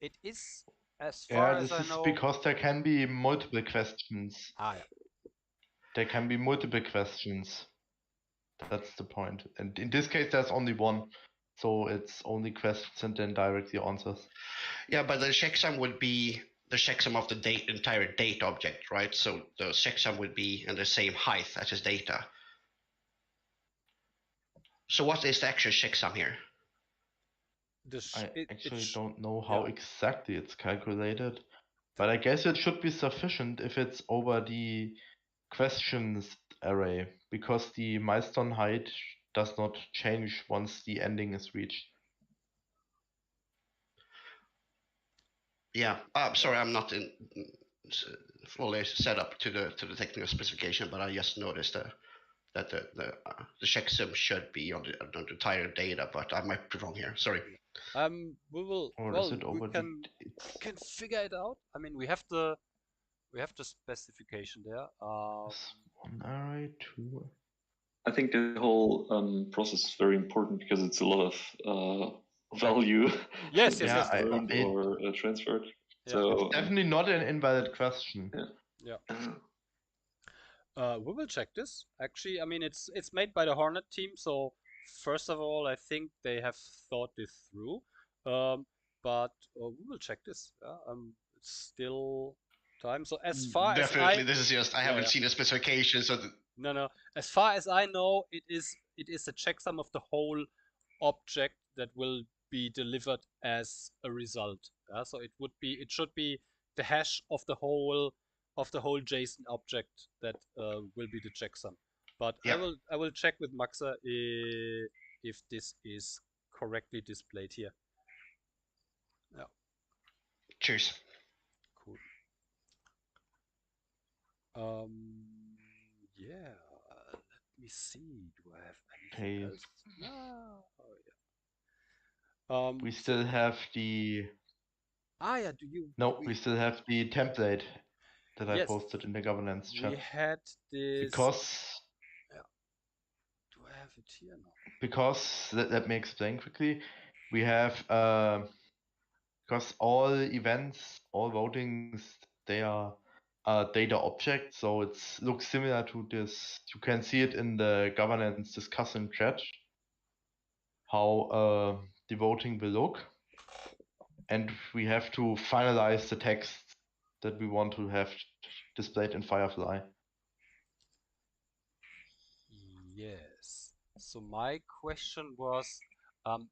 It is, as far as I know. This is because there can be multiple questions. There can be multiple questions. That's the point. And in this case, there's only one. So it's only questions and then directly answers. Yeah, but the checksum would be the checksum of the entire data object, right? So the checksum would be in the same height as his data. So what is the actual checksum here? I actually don't know how exactly it's calculated, but I guess it should be sufficient if it's over the questions array, because the milestone height does not change once the ending is reached. Yeah, sorry, I'm not fully set up to the technical specification, but I just noticed that the checksum should be on the entire data, but I might be wrong here. Sorry. We will. Or well, is it over we can figure it out. I mean, we have the specification there. One array, two. I think the whole process is very important because it's a lot of value. Yes. Or transferred. Yeah. So it's definitely not an invalid question. Yeah. We will check this. Actually, I mean, it's made by the Hornet team, so first of all, I think they have thought this through. But we will check this. It's still time. So as far as this is just I haven't seen the specification, so no. As far as I know, it is a checksum of the whole object that will be delivered as a result. So it should be the hash of the whole JSON object that will be the checksum. But I will check with Maxa if this is correctly displayed here. Yeah. Cheers. Cool. Yeah. Let me see. Do I have anything else? No. Oh, yeah. We still have the. Do you? No, we still have the template that I posted in the governance chat. We had this. Because. Yeah. Do I have it here now? Because let me explain quickly. We have because all events, all votings, they are data objects, so it looks similar to this. You can see it in the governance discussion chat. how the voting will look. And we have to finalize the text that we want to have displayed in Firefly. Yes. So my question was,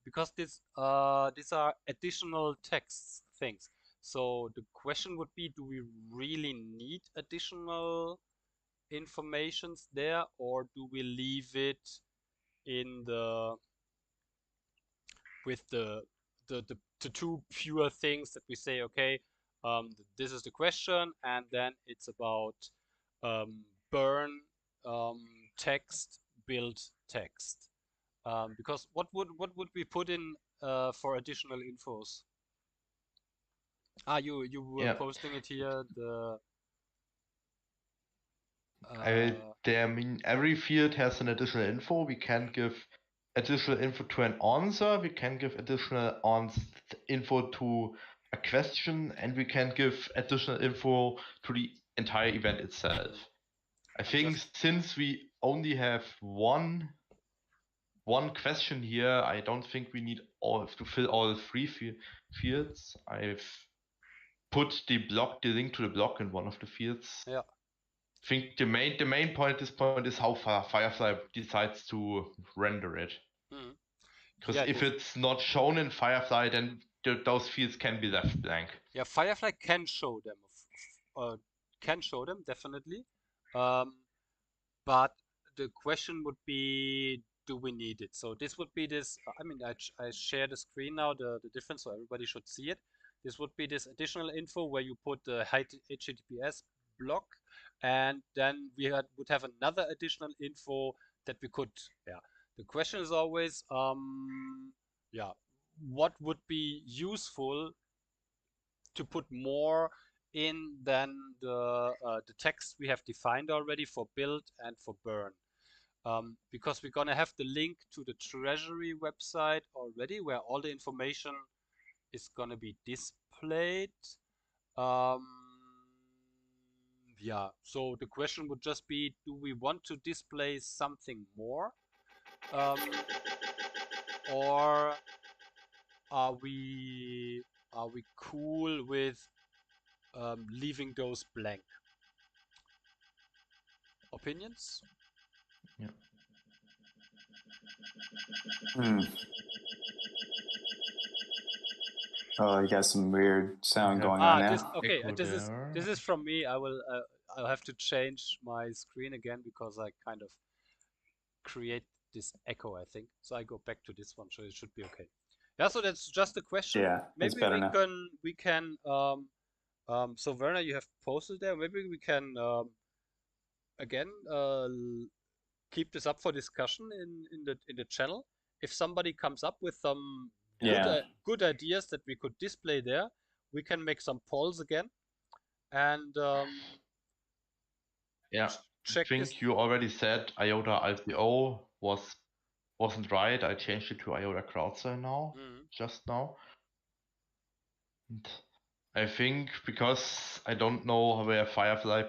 because these are additional text things. So the question would be, do we really need additional informations there, or do we leave it in with the two pure things that we say, okay, this is the question, and then it's about burn text, build text. Because what would we put in for additional infos? You were posting it here. I mean, every field has an additional info. We can give additional info to an answer. We can give additional info to a question, and we can give additional info to the entire event itself. I think since we only have one question here, I don't think we need to fill all 3 fields. I've put the link to the block in one of the fields. Yeah. I think the main point at this point is how Firefly decides to render it. Because if it's not shown in Firefly, then those fields can be left blank. Yeah, Firefly can show them, definitely. But the question would be, do we need it? So this would be this, I mean, I share the screen now, the difference, so everybody should see it. This would be this additional info where you put the HTTPS block, and then we would have another additional info that we could, The question is always, what would be useful to put more in than the text we have defined already for build and for burn. Because we're gonna have the link to the Treasury website already, where all the information is gonna be displayed. So the question would just be, do we want to display something more? Or are we cool with leaving those blank? Opinions? Yeah. Oh, you got some weird sound going on now. This is from me. I'll have to change my screen again because I kind of create this echo, I think. So I go back to this one, so it should be okay. Yeah, so that's just a question. Yeah, maybe it's better now. We can so Werner, you have posted there. Maybe we can again keep this up for discussion in the channel. If somebody comes up with some good ideas that we could display there, we can make some polls again, and I think you already said IOTA ICO wasn't right. I changed it to IOTA CrowdSell now, just now. And I think because I don't know where Firefly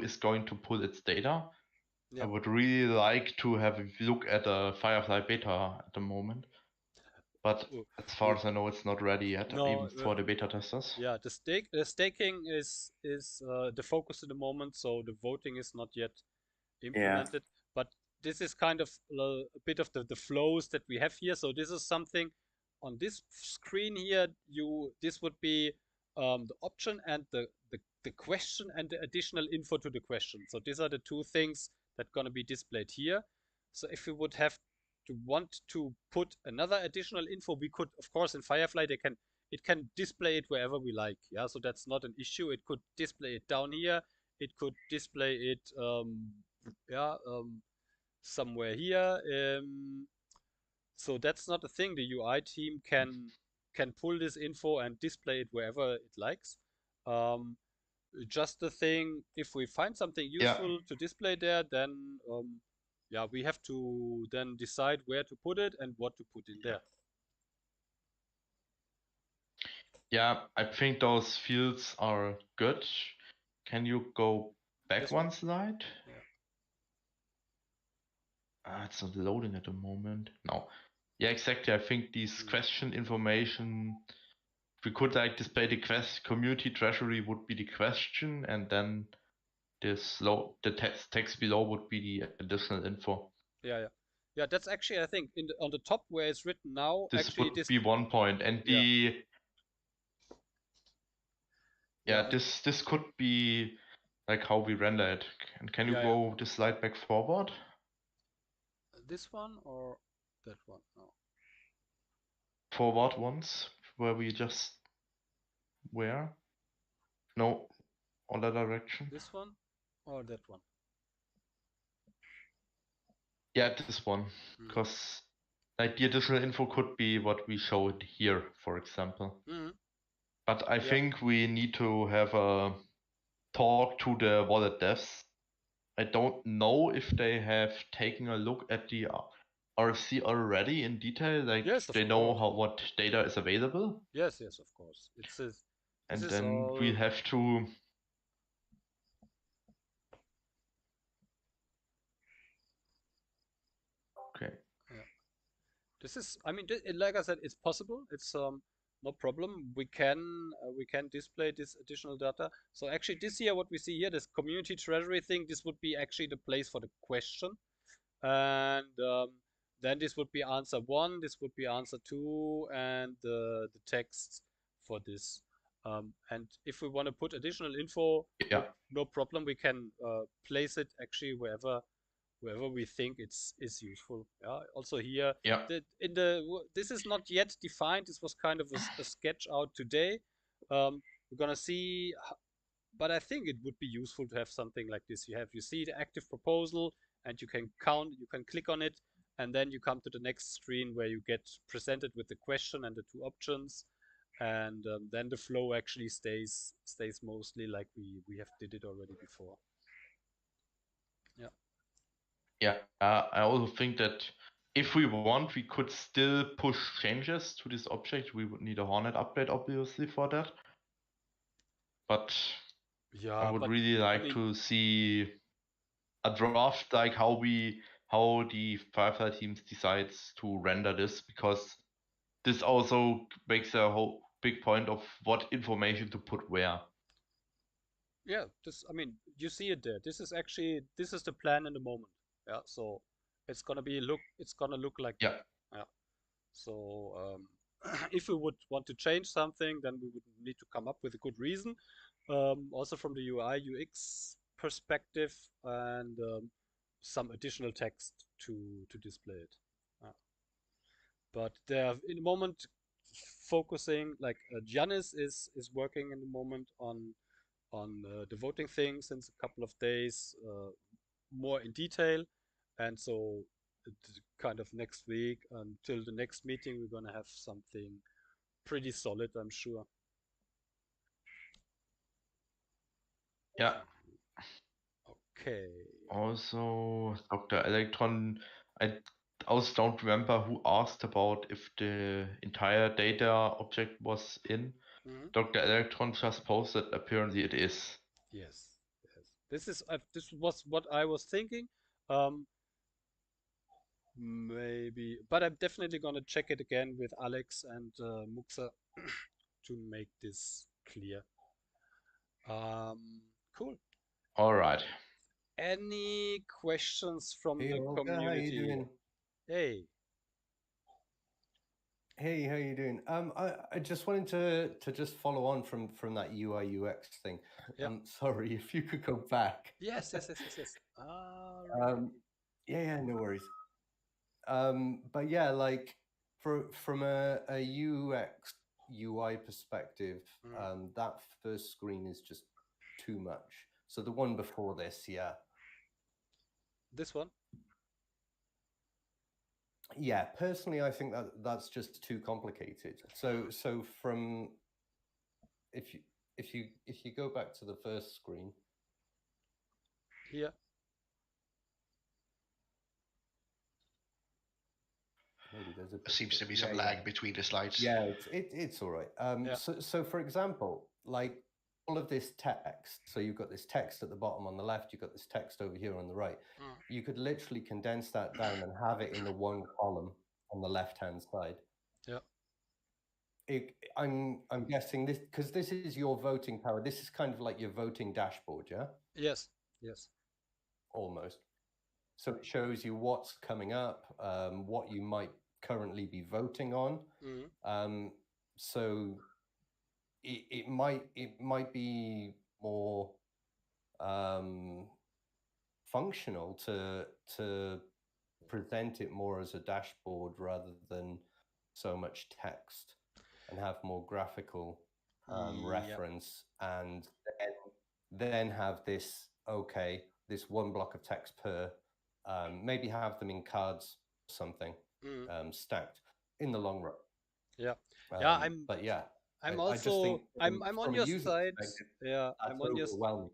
is going to pull its data, I would really like to have a look at a Firefly beta at the moment. But as far as I know, it's not ready yet, even for the beta testers. Yeah, the staking is the focus at the moment, so the voting is not yet implemented. But this is kind of a bit of the flows that we have here. So this is something on this screen here. This would be the option and the question and the additional info to the question. So these are the two things that are going to be displayed here. So if we would have to want to put another additional info, we could, of course, in Firefly it can display it wherever we like. Yeah, so that's not an issue. It could display it down here. It could display it somewhere here. So that's not a thing. The UI team can pull this info and display it wherever it likes. Just the thing, if we find something useful to display there, then we have to then decide where to put it and what to put in there. Yeah, I think those fields are good. Can you go back one slide? Yeah. It's not loading at the moment. No. Yeah, exactly. I think these question information, we could like display the community treasury would be the question, and then the text below would be the additional info. Yeah. That's actually, I think, on the top where it's written now. This actually, would be one point, and this could be like how we render it. And can you go the slide back forward? This one or that one? No. Forward once, where we just where? No, other direction. This one or that one? Yeah, this one, because like the additional info could be what we showed here, for example. But I think we need to have a talk to the wallet devs. I don't know if they have taken a look at the RFC already in detail. Like they know what data is available. Yes, of course. And then we have to. Okay. Yeah. This is. I mean, like I said, it's possible. It's no problem. We can display this additional data. So actually, this here, what we see here, this community treasury thing, this would be actually the place for the question, and then this would be answer 1, this would be answer 2, and the text for this. And if we want to put additional info, no problem. We can place it actually wherever we think is useful. Yeah. Also here, this is not yet defined. This was kind of a sketch out today. We're gonna see, but I think it would be useful to have something like this. You see the active proposal, and you can click on it, and then you come to the next screen where you get presented with the question and the 2 options, and then the flow actually stays mostly like we have did it already before. Yeah, I also think that if we want, we could still push changes to this object. We would need a Hornet update, obviously, for that. But I would really like to see a draft, like how the Firefly teams decides to render this, because this also makes a whole big point of what information to put where. Yeah, I mean, you see it there. This is the plan in the moment. Yeah, so it's gonna look like that. Yeah. So if we would want to change something, then we would need to come up with a good reason. Also from the UI UX perspective, and some additional text to display it. But they're in the moment focusing, like Giannis is working in the moment on the voting thing since a couple of days, more in detail, and so kind of next week until the next meeting, we're gonna have something pretty solid, I'm sure. Yeah. Okay. Also, Dr. Electron, I also don't remember who asked about if the entire data object was in. Dr. Electron just posted, apparently it is. Yes. This was what I was thinking. Maybe, but I'm definitely gonna check it again with Alex and Muxa to make this clear. Cool. All right. Any questions from the community? How you doing? Hey. Hey, how you doing? I just wanted to just follow on from that UI UX thing. Sorry, if you could go back. Yes. Yeah, no worries. But yeah, like from a UX UI perspective, that first screen is just too much. So the one before this, yeah. This one? Yeah, personally, I think that's just too complicated. So from if you go back to the first screen. Here. Maybe there's seems to be some lag between the slides. Yeah, it's all right. So for example, like all of this text, so you've got this text at the bottom on the left, you've got this text over here on the right. You could literally condense that down and have it in the one column, on the left-hand side. Yeah. I'm guessing this because this is your voting power. This is kind of like your voting dashboard, yeah? Yes. Yes. Almost. So it shows you what's coming up, what you might currently be voting on. So it might be more functional to present it more as a dashboard rather than so much text, and have more graphical reference, and then have this one block of text per, maybe have them in cards or something, stacked in the long run. Yeah. But yeah, I'm on your side. Yeah, I'm on your overwhelming.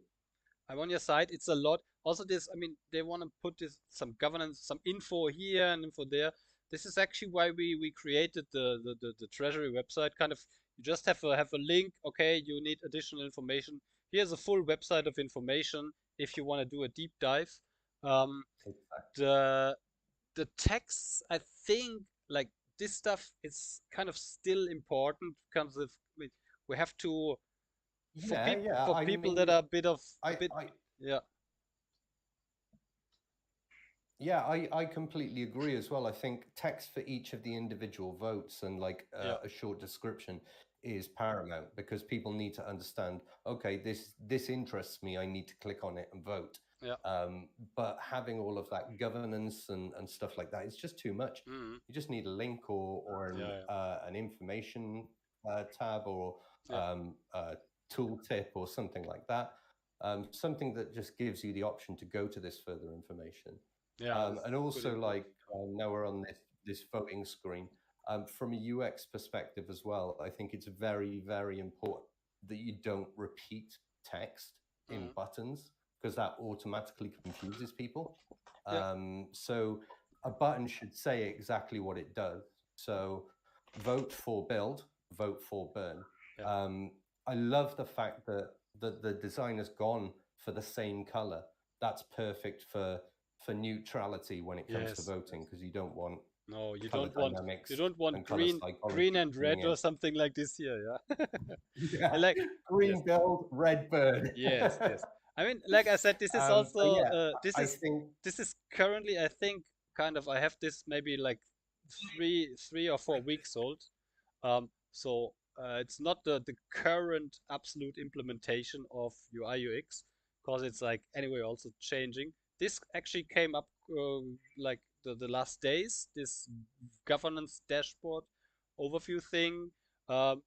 I'm on your side. It's a lot. Also, this, I mean, they want to put this some governance, some info here and info there. This is actually why we created the Treasury website. Kind of, you just have a link. Okay, you need additional information. Here's a full website of information if you want to do a deep dive. The texts, I think, like this stuff is kind of still important because of we have to for people that are a bit. Yeah, I completely agree as well. I think text for each of the individual votes and like a short description is paramount, because people need to understand, okay, this interests me, I need to click on it and vote. But having all of that governance and stuff like that, it's just too much. You just need a link or an information tab or a tooltip or something like that. Something that just gives you the option to go to this further information. And also, like, now we're on this voting screen. From a UX perspective as well, I think it's very, very important that you don't repeat text in buttons, because that automatically confuses people. So a button should say exactly what it does. So vote for build, vote for burn. I love the fact that the design has gone for the same color. That's perfect for neutrality when it comes to voting, because you don't want you don't want green and red or something like this here. I like green build, red burn. Yes. I mean, like I said, this is also this is currently, I think, kind of, I have this maybe like 3 or 4 weeks old. So it's not the current absolute implementation of UI UX, because it's like anyway also changing. This actually came up like the last days, this governance dashboard overview thing. But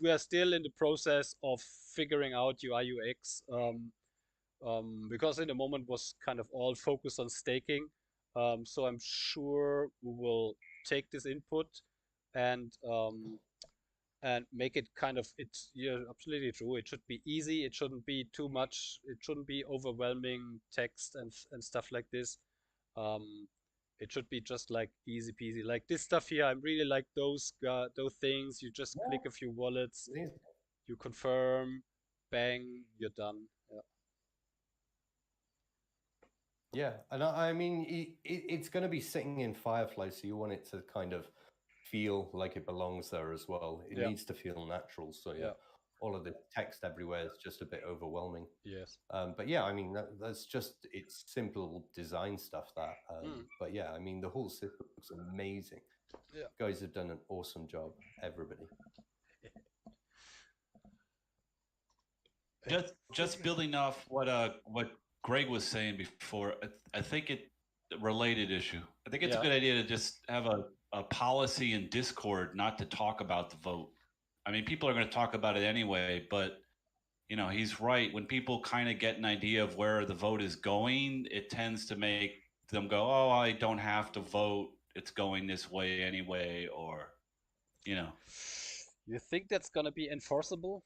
we are still in the process of figuring out UI UX, because in the moment was kind of all focused on staking. So I'm sure we will take this input and make it kind of, you're absolutely true. It should be easy. It shouldn't be too much. It shouldn't be overwhelming text and stuff like this. It should be just like easy peasy. Like this stuff here, I really like those things. You just click a few wallets, you confirm, bang, you're done. Yeah, and I mean, it's going to be sitting in Firefly, so you want it to kind of feel like it belongs there as well. It needs to feel natural. So all of the text everywhere is just a bit overwhelming. Yes. But yeah, I mean, that's just, it's simple design stuff that. But yeah, I mean, the whole system looks amazing. You guys have done an awesome job, everybody. Just building off what Greg was saying before, I think it related issue. I think it's a good idea to just have a policy in Discord not to talk about the vote. I mean, people are going to talk about it anyway, but he's right. When people kind of get an idea of where the vote is going, it tends to make them go, "Oh, I don't have to vote. It's going this way anyway," or You think that's going to be enforceable?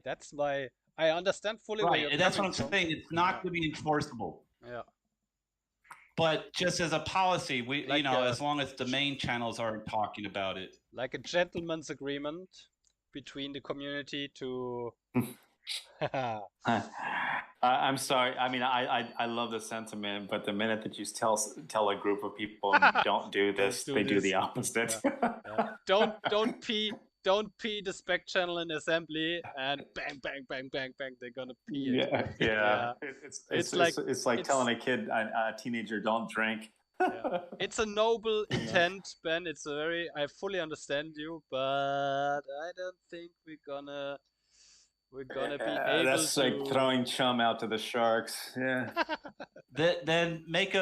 That's why I understand fully where you're coming from. That's what I'm saying. It's not going to be enforceable. Yeah. But just as a policy, we as long as the main channels aren't talking about it. Like a gentleman's agreement between the community to I'm sorry. I mean, I love the sentiment, but the minute that you tell a group of people don't do this, they do the opposite. Don't pee the spec channel in assembly, and bang bang bang bang bang, they're gonna pee it. It's like telling a kid, a teenager, don't drink. It's a noble intent, Ben. I fully understand you, but I don't think we're gonna be able that's to. That's like throwing chum out to the sharks. Yeah. Then make a